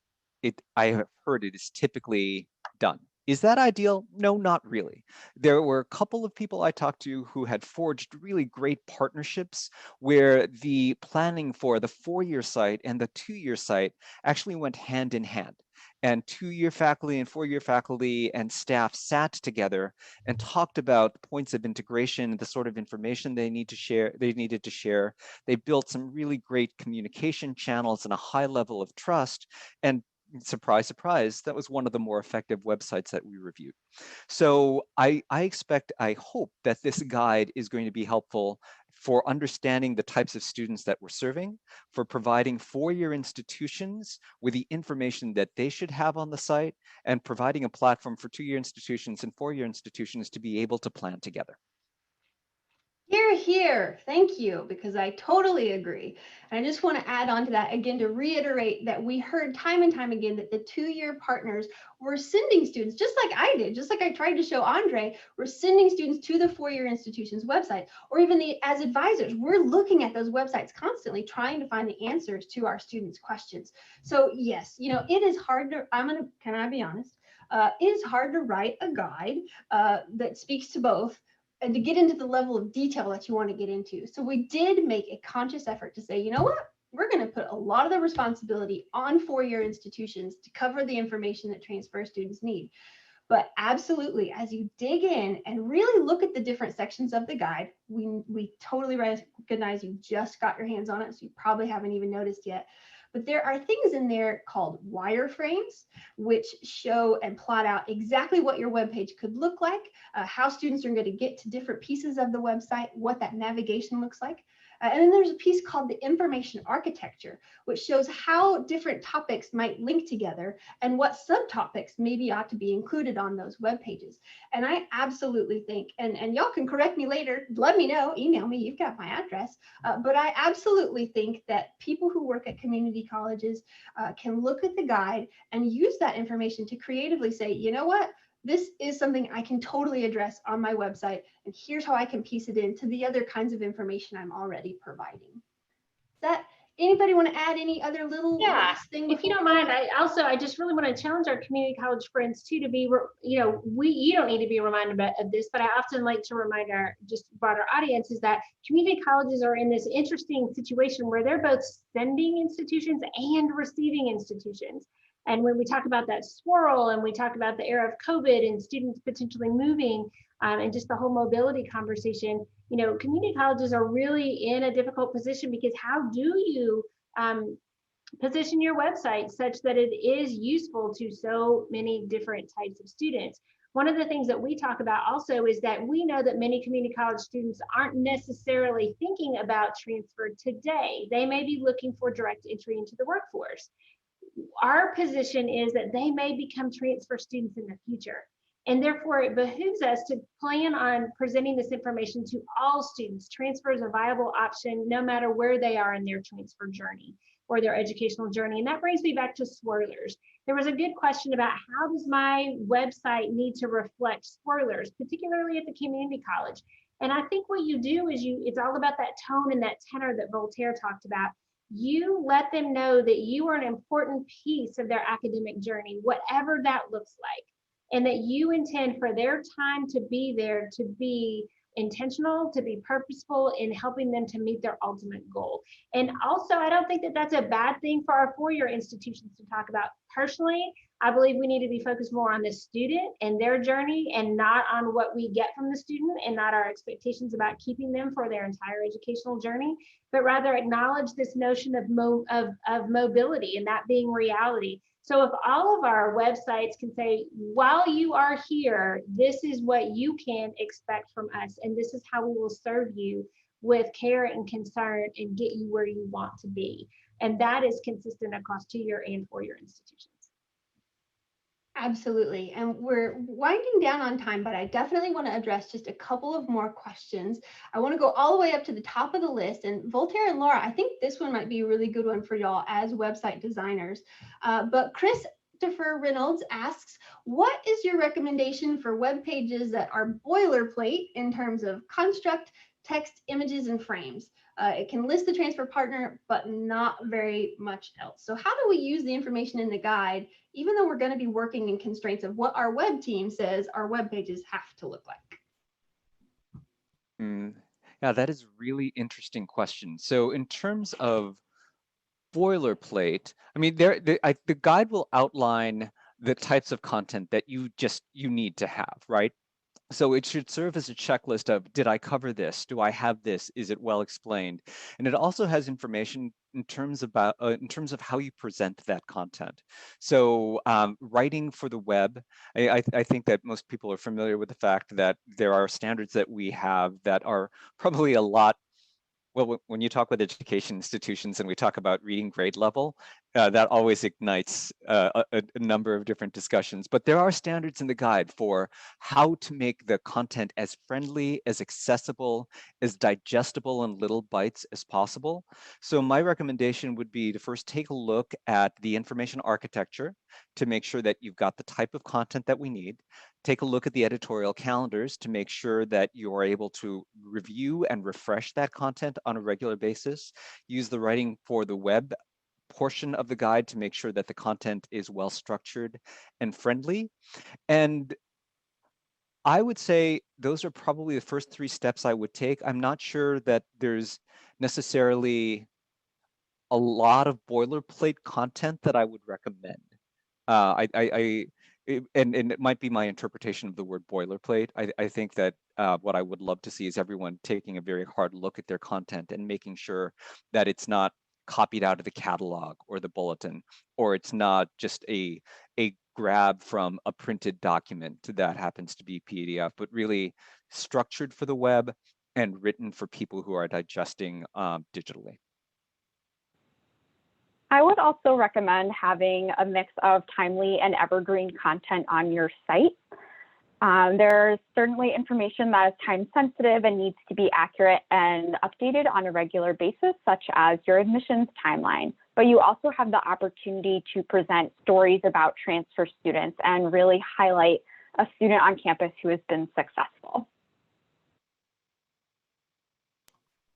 I have heard it is typically done. Is that ideal? No, not really. There were a couple of people I talked to who had forged really great partnerships where the planning for the 4-year site and the 2-year site actually went hand in hand. And 2-year faculty and 4-year faculty and staff sat together and talked about points of integration, the sort of information they needed to share. They built some really great communication channels and a high level of trust. And surprise, surprise, that was one of the more effective websites that we reviewed. So I hope that this guide is going to be helpful for understanding the types of students that we're serving, for providing 4-year institutions with the information that they should have on the site, and providing a platform for 2-year institutions and 4-year institutions to be able to plan together. Hear, hear. Thank you, because I totally agree. And I just want to add on to that again to reiterate that we heard time and time again that the 2-year partners were sending students, just like I did, just like I tried to show Andre, we're sending students to the 4-year institution's website, or even as advisors, we're looking at those websites constantly trying to find the answers to our students' questions. So yes, it is hard to, can I be honest? It is hard to write a guide that speaks to both, and to get into the level of detail that you want to get into. So we did make a conscious effort to say, you know what? We're going to put a lot of the responsibility on 4-year institutions to cover the information that transfer students need. But absolutely, as you dig in and really look at the different sections of the guide, we totally recognize you just got your hands on it, so you probably haven't even noticed yet. But there are things in there called wireframes, which show and plot out exactly what your web page could look like, how students are going to get to different pieces of the website, what that navigation looks like. And then there's a piece called the information architecture, which shows how different topics might link together and what subtopics maybe ought to be included on those web pages. And I absolutely think, and y'all can correct me later, let me know, email me, you've got my address, but I absolutely think that people who work at community colleges can look at the guide and use that information to creatively say, you know what? This is something I can totally address on my website, and here's how I can piece it into the other kinds of information I'm already providing. Is that Anybody want to add any other little Yeah, last thing? if you don't mind, I just really want to challenge our community college friends too to be, you don't need to be reminded of this, but I often like to remind our just broader audience is that community colleges are in this interesting situation where they're both sending institutions and receiving institutions. And when we talk about that swirl and we talk about the era of COVID and students potentially moving and just the whole mobility conversation, community colleges are really in a difficult position because how do you position your website such that it is useful to so many different types of students? One of the things that we talk about also is that we know that many community college students aren't necessarily thinking about transfer today. They may be looking for direct entry into the workforce. Our position is that they may become transfer students in the future. And therefore, it behooves us to plan on presenting this information to all students. Transfer is a viable option no matter where they are in their transfer journey or their educational journey. And that brings me back to swirlers. There was a good question about how does my website need to reflect swirlers, particularly at the community college. And I think what you do is it's all about that tone and that tenor that Voltaire talked about. You let them know that you are an important piece of their academic journey, whatever that looks like, and that you intend for their time to be there to be intentional, to be purposeful in helping them to meet their ultimate goal. And also, I don't think that that's a bad thing for our four-year institutions to talk about. Personally, I believe we need to be focused more on the student and their journey and not on what we get from the student and not our expectations about keeping them for their entire educational journey, but rather acknowledge this notion of mobility and that being reality. So if all of our websites can say, while you are here, this is what you can expect from us, and this is how we will serve you with care and concern and get you where you want to be. And that is consistent across 2-year and 4-year institutions. Absolutely. And we're winding down on time, but I definitely want to address just a couple of more questions. I want to go all the way up to the top of the list. And Voltaire and Laura, I think this one might be a really good one for y'all as website designers. But Christopher Reynolds asks, what is your recommendation for web pages that are boilerplate in terms of construct, text, images, and frames? It can list the transfer partner, but not very much else. So how do we use the information in the guide, even though we're going to be working in constraints of what our web team says our web pages have to look like? Yeah, that is a really interesting question. So in terms of boilerplate, I mean, the guide will outline the types of content that you need to have, right? So it should serve as a checklist of, did I cover this? Do I have this? Is it well explained? And it also has information in terms of how you present that content. So writing for the web, I think that most people are familiar with the fact that there are standards that we have that are probably a lot. Well, when you talk with education institutions and we talk about reading grade level, that always ignites a number of different discussions. But there are standards in the guide for how to make the content as friendly, as accessible, as digestible in little bites as possible. So my recommendation would be to first take a look at the information architecture to make sure that you've got the type of content that we need. Take a look at the editorial calendars to make sure that you are able to review and refresh that content on a regular basis. Use the writing for the web portion of the guide to make sure that the content is well structured and friendly. And I would say those are probably the first 3 steps I would take. I'm not sure that there's necessarily a lot of boilerplate content that I would recommend. And it might be my interpretation of the word boilerplate. I think that what I would love to see is everyone taking a very hard look at their content and making sure that it's not copied out of the catalog or the bulletin, or it's not just a grab from a printed document that happens to be PDF, but really structured for the web and written for people who are digesting digitally. I would also recommend having a mix of timely and evergreen content on your site. There's certainly information that is time sensitive and needs to be accurate and updated on a regular basis, such as your admissions timeline. But you also have the opportunity to present stories about transfer students and really highlight a student on campus who has been successful.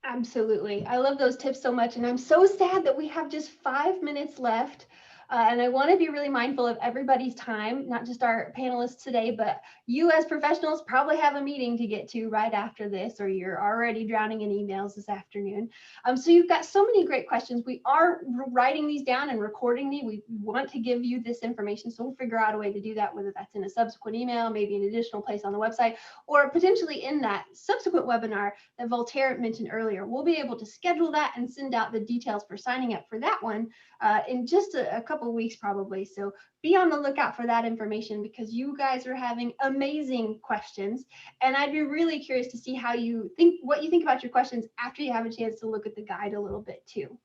Absolutely. I love those tips so much. And I'm so sad that we have just 5 minutes left. And I want to be really mindful of everybody's time, not just our panelists today, but you as professionals probably have a meeting to get to right after this, or you're already drowning in emails this afternoon. So you've got so many great questions. We are writing these down and recording these. We want to give you this information. So we'll figure out a way to do that, whether that's in a subsequent email, maybe an additional place on the website, or potentially in that subsequent webinar that Voltaire mentioned earlier. We'll be able to schedule that and send out the details for signing up for that one in just a couple of weeks probably. So be on the lookout for that information, because you guys are having amazing questions. And I'd be really curious to see what you think about your questions after you have a chance to look at the guide a little bit too.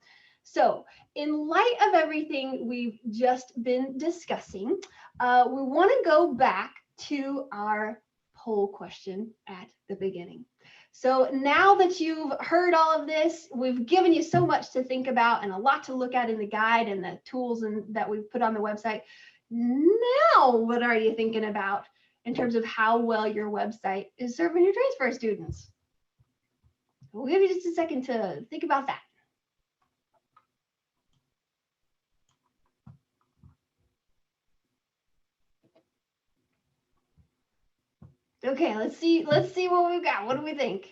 So in light of everything we've just been discussing, we want to go back to our poll question at the beginning. So now that you've heard all of this, we've given you so much to think about and a lot to look at in the guide and the tools that we've put on the website. Now, what are you thinking about in terms of how well your website is serving your transfer students? We'll give you just a second to think about that. Okay, let's see what we've got. What do we think?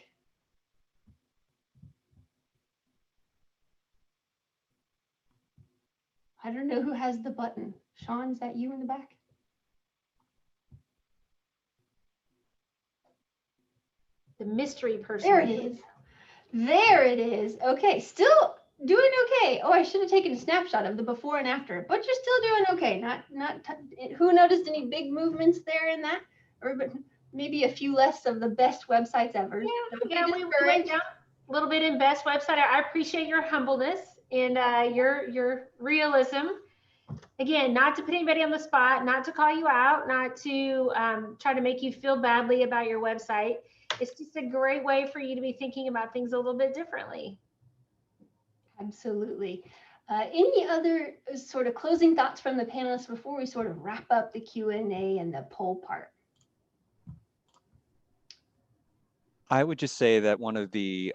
I don't know who has the button. Sean, is that you in the back? The mystery person. There it is. There it is. Okay, still doing okay. Oh, I should have taken a snapshot of the before and after, but you're still doing okay. Who noticed any big movements there in that? Or maybe a few less of the best websites ever. Yeah, we went down a little bit in best website. I appreciate your humbleness and your realism. Again, not to put anybody on the spot, not to call you out, not to try to make you feel badly about your website. It's just a great way for you to be thinking about things a little bit differently. Absolutely. Any other sort of closing thoughts from the panelists before we sort of wrap up the Q&A and the poll part? I would just say that one of the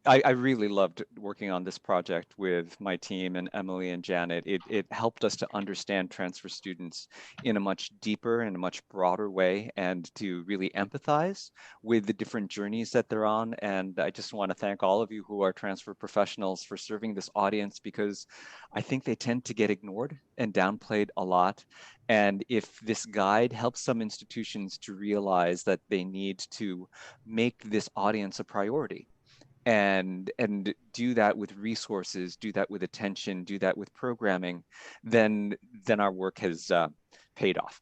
I really loved working on this project with my team and Emily and Janet. It helped us to understand transfer students in a much deeper and a much broader way, and to really empathize with the different journeys that they're on. And I just want to thank all of you who are transfer professionals for serving this audience, because I think they tend to get ignored and downplayed a lot. And if this guide helps some institutions to realize that they need to make this audience a priority, and do that with resources, do that with attention, do that with programming, then our work has paid off.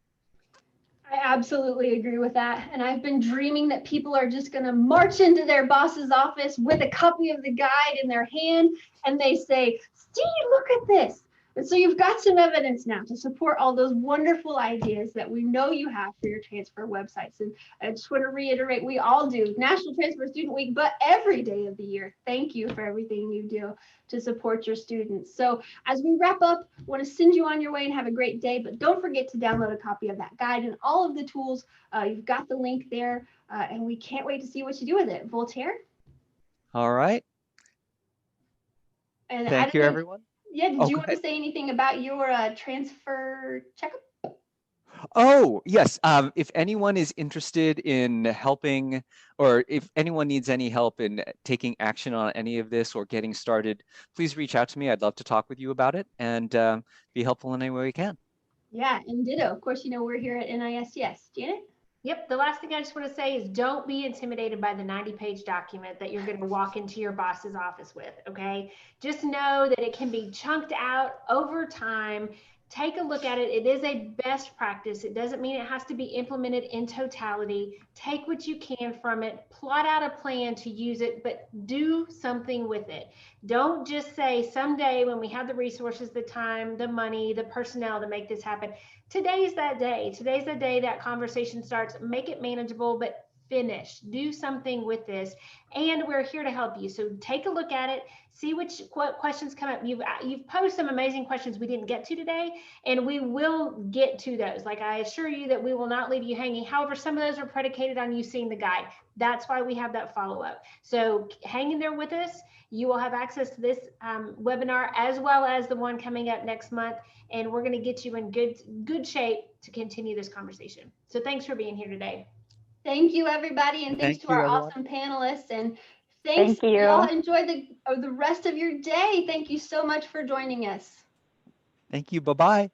I absolutely agree with that. And I've been dreaming that people are just going to march into their boss's office with a copy of the guide in their hand, and they say, "Steve, look at this." And so you've got some evidence now to support all those wonderful ideas that we know you have for your transfer websites. And I just want to reiterate, we all do National Transfer Student Week, but every day of the year. Thank you for everything you do to support your students. So as we wrap up, I want to send you on your way and have a great day, but don't forget to download a copy of that guide and all of the tools. You've got the link there, and we can't wait to see what you do with it. Voltaire? All right. And thank you, everyone. Yeah, did you want to say anything about your transfer checkup? Oh, yes. If anyone is interested in helping, or if anyone needs any help in taking action on any of this or getting started, please reach out to me. I'd love to talk with you about it and be helpful in any way we can. Yeah, and ditto. Of course, you know, we're here at NISTS. Janet? Yep. The last thing I just want to say is don't be intimidated by the 90-page document that you're going to walk into your boss's office with. Okay. Just know that it can be chunked out over time. Take a look at it. It is a best practice. It doesn't mean it has to be implemented in totality. Take what you can from it, plot out a plan to use it, but do something with it. Don't just say someday when we have the resources, the time, the money, the personnel to make this happen. Today's that day. Today's the day that conversation starts. Make it manageable, but finish. Do something with this, and we're here to help you. So take a look at it, see what questions come up. You've posed some amazing questions we didn't get to today, and we will get to those. Like, I assure you that we will not leave you hanging. However, some of those are predicated on you seeing the guide. That's why we have that follow-up. So hang in there with us. You will have access to this webinar as well as the one coming up next month, and we're going to get you in good shape to continue this conversation. So thanks for being here today. Thank you, everybody, and thanks Thank to you, our everyone. awesome panelists. And thanks, Thank you. y'all. Enjoy the rest of your day. Thank you so much for joining us. Thank you. Bye-bye.